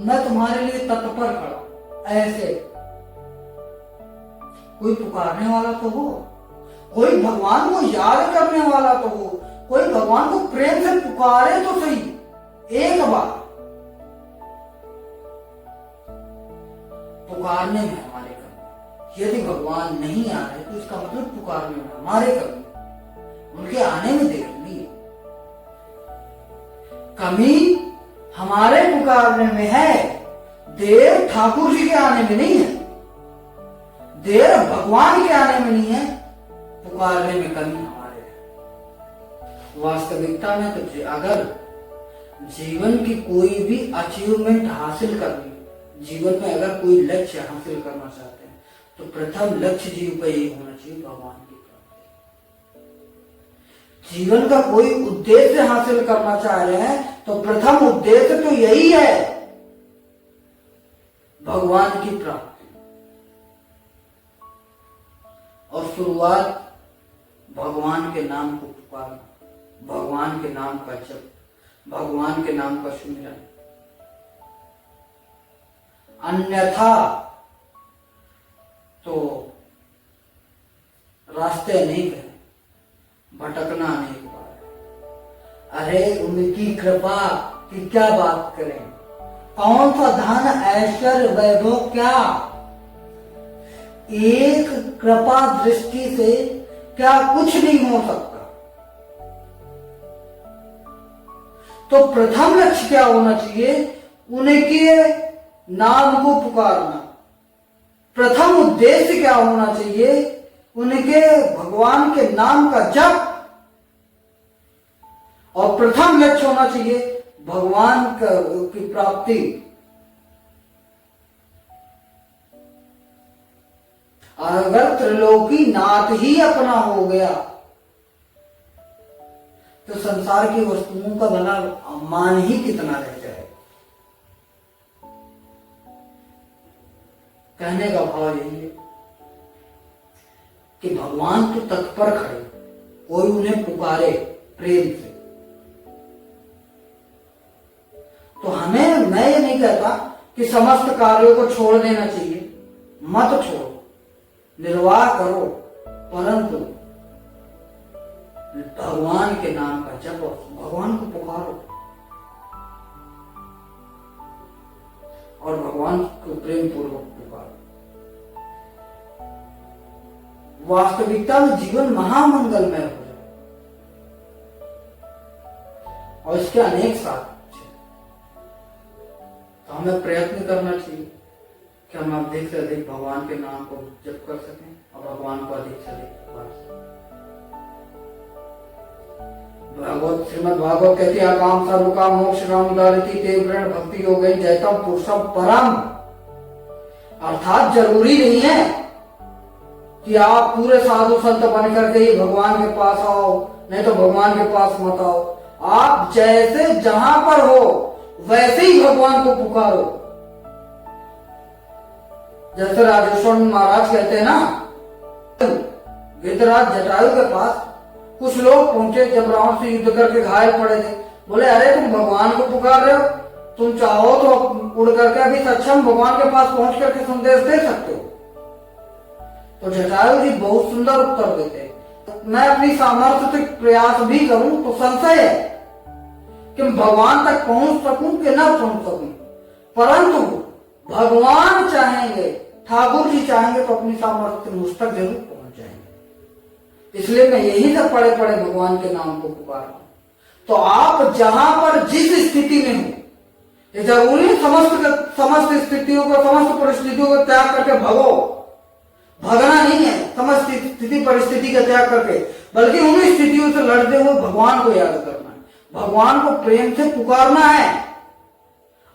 मैं तुम्हारे लिए तत्पर खड़ा। ऐसे कोई पुकारने वाला तो हो, कोई भगवान को याद करने वाला तो हो, कोई भगवान को प्रेम से पुकारे तो सही एक बार। पुकारने में हमारे कमी, यदि भगवान नहीं आ रहे तो इसका मतलब पुकारने में हमारे कमी, उनके आने में देर नहीं है। कमी हमारे पुकारने में है, देर ठाकुर जी के आने में नहीं है, देर भगवान के आने में नहीं है, पुकारने में कमी हमारे है। वास्तविकता में तो अगर जीवन की कोई भी अचीवमेंट हासिल करनी, जीवन में अगर कोई लक्ष्य हासिल करना चाहते हैं तो प्रथम लक्ष्य जीव का यही होना चाहिए, भगवान की प्राप्ति। जीवन का कोई उद्देश्य हासिल करना चाह रहे हैं तो प्रथम उद्देश्य तो यही है, भगवान की प्राप्ति। और शुरुआत भगवान के नाम को पुकारना, भगवान के नाम का जप, भगवान के नाम का सुमिरन। अन्यथा तो रास्ते नहीं गए, भटकना नहीं पाए। अरे उनकी कृपा की क्या बात करें, कौन सा धन ऐश्वर्य वैभव क्या, एक कृपा दृष्टि से क्या कुछ नहीं हो सकता। तो प्रथम लक्ष्य क्या होना चाहिए, उनके नाम को पुकारना। प्रथम उद्देश्य क्या होना चाहिए, उनके भगवान के नाम का जप। और प्रथम लक्ष्य होना चाहिए भगवान की प्राप्ति। अगर त्रिलोकी नाथ ही अपना हो गया तो संसार की वस्तुओं का भला मान ही कितना रह जाए। कहने का भाव यही है कि भगवान तो तत्पर खड़े, कोई उन्हें पुकारे प्रेम से। तो हमें, मैं ये नहीं कहता कि समस्त कार्यों को छोड़ देना चाहिए, मत छोड़ो, निर्वाह करो, परंतु भगवान के नाम का जप, भगवान को पुकारो और भगवान को प्रेम पूर्वक पुकारो। वास्तविकता में जीवन महामंगलमय हो जाए। और इसके अनेक साथ हैं। तो हमें प्रयत्न करना चाहिए कि हम अधिक से अधिक भगवान के नाम को जप कर सकें और भगवान को अधिक से अधिक पुकार सकें। भागवत, श्रीमद् भागवत कहती है, काम सर्व काम मोक्ष काम उदारती ते वृण भक्ति हो गई जयतम पुरुषम परम। अर्थात जरूरी नहीं है कि आप पूरे साधु संत बन करके ही भगवान के पास आओ, नहीं तो भगवान के पास मत आओ। आप जैसे जहां पर हो वैसे ही भगवान को पुकारो। जैसे राजेश्वर महाराज कहते हैं ना, गिरिराज जटायु के पास कुछ लोग पहुंचे जब रावण से युद्ध करके घायल पड़े थे। बोले, अरे तुम भगवान को पुकार रहे हो, तुम चाहो तो उड़ करके अभी सक्षम भगवान के पास पहुंच करके संदेश दे सकते हो। तो जटायु जी बहुत सुंदर उत्तर देते हैं, मैं अपनी सामर्थ्य से प्रयास भी करूं तो संशय है कि भगवान तक पहुंच सकूं कि ना पहुंच सकूं, परंतु भगवान चाहेंगे, ठाकुर जी चाहेंगे तो अपनी सामर्थ्य मुझ तक जरूर पहुंच जाएंगे। इसलिए मैं यही से पड़े पड़े भगवान के नाम को पुकार रहा हूं। तो आप जहां पर जिस स्थिति में हो, ये जरूरी है समस्त स्थितियों को, समस्त परिस्थितियों को त्याग करके भगो, भगना नहीं है समस्त स्थिति परिस्थिति का त्याग करके, बल्कि उन स्थितियों से लड़ते हुए भगवान को याद करना है, भगवान को प्रेम से पुकारना है।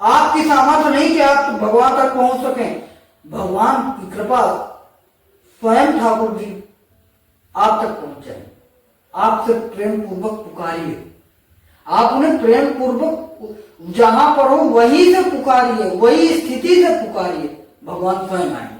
आपकी सामर्थ्य नहीं कि आप भगवान तक पहुंच सकें, भगवान की कृपा स्वयं ठाकुर जी आप तक पहुंच जाए। आपसे प्रेम पूर्वक पुकारिए, आप उन्हें प्रेम पूर्वक जहां पर हो वहीं से पुकारिए, वही स्थिति से पुकारिए, भगवान स्वयं आएंगे।